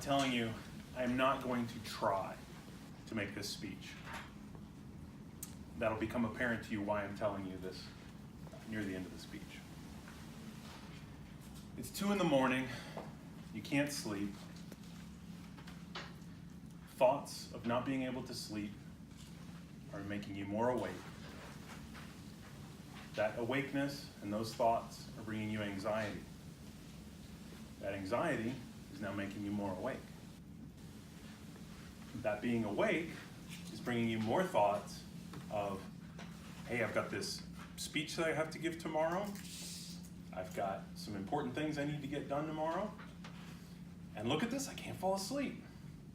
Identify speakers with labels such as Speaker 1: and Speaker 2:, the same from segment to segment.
Speaker 1: telling you, I am not going to try to make this speech. That'll become apparent to you why I'm telling you this near the end of the speech. It's 2 in the morning, you can't sleep. Thoughts of not being able to sleep are making you more awake. That awakeness and those thoughts are bringing you anxiety. That anxiety is now making you more awake. That being awake is bringing you more thoughts of, hey, I've got this speech that I have to give tomorrow. I've got some important things I need to get done tomorrow. And look at this, I can't fall asleep.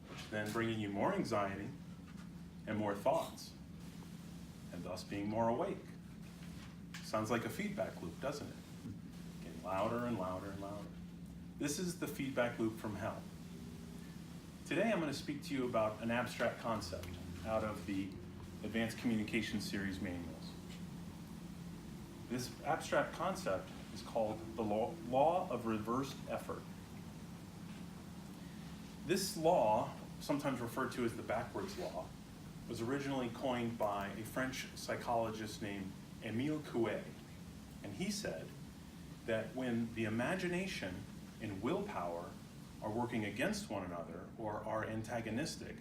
Speaker 1: Which is then bringing you more anxiety and more thoughts, and thus being more awake. Sounds like a feedback loop, doesn't it? Getting louder and louder and louder. This is the feedback loop from hell. Today I'm going to speak to you about an abstract concept out of the Advanced Communication Series manuals. This abstract concept is called the law of reversed effort. This law, sometimes referred to as the backwards law, was originally coined by a French psychologist named Émile Coué. And he said that when the imagination and willpower are working against one another or are antagonistic,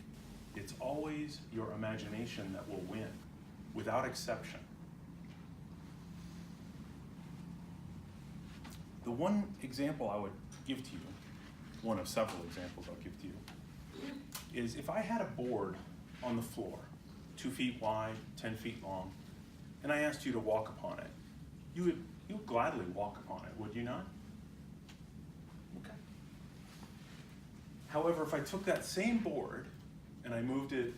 Speaker 1: it's always your imagination that will win, without exception. The one example I would give to you, one of several examples I'll give to you, is if I had a board on the floor, 2 feet wide, 10 feet long, and I asked you to walk upon it, you would gladly walk upon it, would you not? Okay. However, if I took that same board and I moved it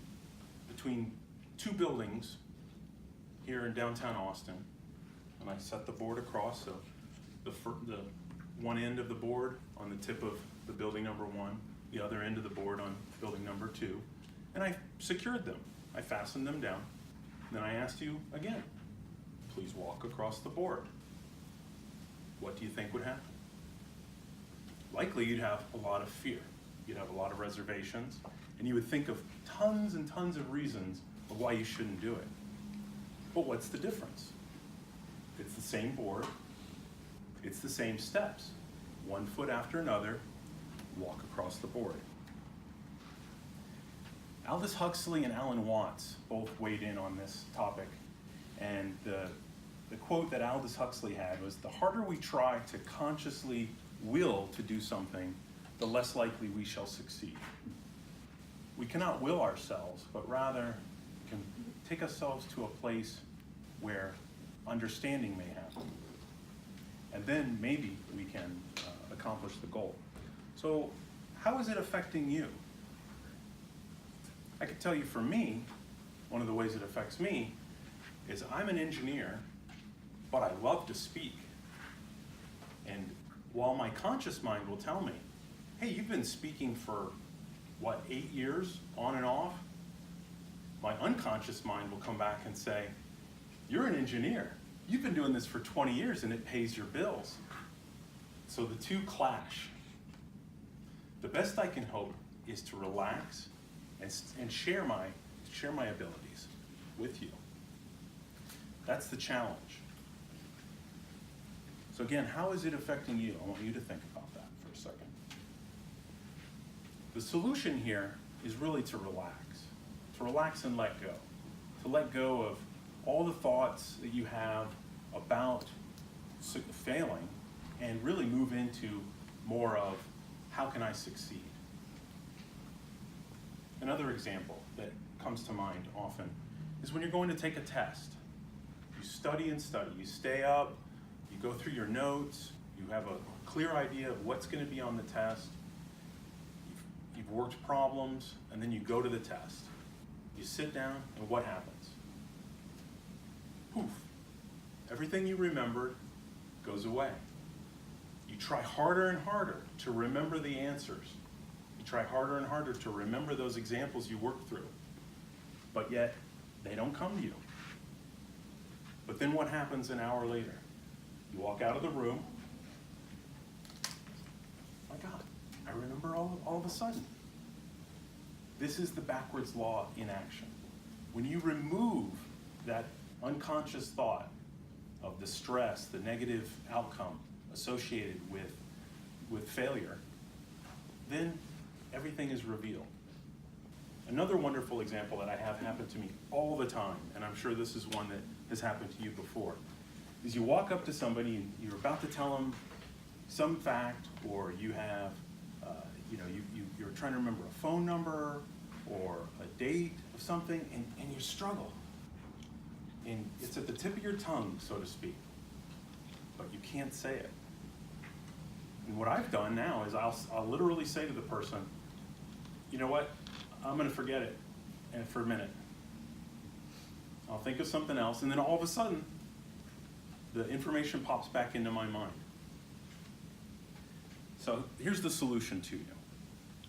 Speaker 1: between 2 buildings here in downtown Austin, and I set the board across, so the one end of the board on the tip of the building number 1, the other end of the board on building number 2, and I secured them. I fastened them down. Then I asked you again, please walk across the board. What do you think would happen? Likely you'd have a lot of fear. You'd have a lot of reservations, and you would think of tons and tons of reasons of why you shouldn't do it. But what's the difference? It's the same board, it's the same steps. 1 foot after another, walk across the board. Aldous Huxley and Alan Watts both weighed in on this topic, and the quote that Aldous Huxley had was, "The harder we try to consciously will to do something, the less likely we shall succeed." We cannot will ourselves, but rather can take ourselves to a place where understanding may happen. And then maybe we can accomplish the goal. So how is it affecting you? I can tell you for me, one of the ways it affects me is I'm an engineer, but I love to speak. And while my conscious mind will tell me, hey, you've been speaking for, 8 years on and off? My unconscious mind will come back and say, you're an engineer. You've been doing this for 20 years and it pays your bills. So the two clash. The best I can hope is to relax and share my abilities with you. That's the challenge. So again, how is it affecting you? I want you to think about that for a second. The solution here is really to relax and let go. To let go of all the thoughts that you have about failing and really move into more of, how can I succeed? Another example that comes to mind often is when you're going to take a test. You study and study. You stay up, you go through your notes, you have a clear idea of what's going to be on the test. You've worked problems, and then you go to the test. You sit down, and what happens? Poof. Everything you remembered goes away. You try harder and harder to remember the answers. You try harder and harder to remember those examples you worked through, but yet they don't come to you. But then what happens an hour later? You walk out of the room. My God, I remember all of a sudden. This is the backwards law in action. When you remove that unconscious thought of the stress, the negative outcome associated with failure, then everything is revealed. Another wonderful example that I have happen to me all the time, and I'm sure this is one that has happened to you before, is you walk up to somebody and you're about to tell them some fact, or you have, you're trying to remember a phone number or a date of something, and you struggle. And it's at the tip of your tongue, so to speak, but you can't say it. And what I've done now is I'll literally say to the person, you know what, I'm gonna forget it and for a minute. I'll think of something else, and then all of a sudden, the information pops back into my mind. So here's the solution to you.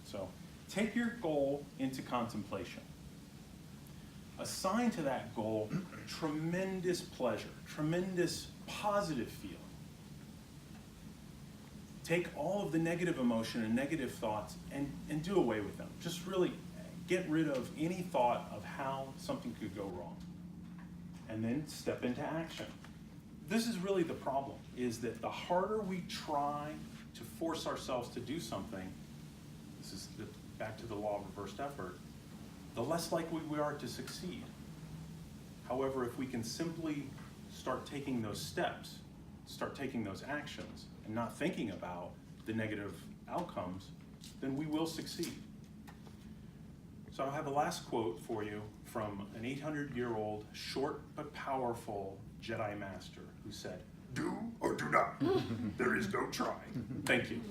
Speaker 1: So take your goal into contemplation. Assign to that goal tremendous pleasure, tremendous positive feeling. Take all of the negative emotion and negative thoughts and do away with them. Just really get rid of any thought of how something could go wrong. And then step into action. This is really the problem, is that the harder we try to force ourselves to do something, this is back to the law of reversed effort, the less likely we are to succeed. However, if we can simply start taking those steps, start taking those actions, and not thinking about the negative outcomes, then we will succeed. So I'll have a last quote for you from an 800-year-old, short but powerful Jedi Master who said,
Speaker 2: Do or do not. There is no try.
Speaker 1: Thank you.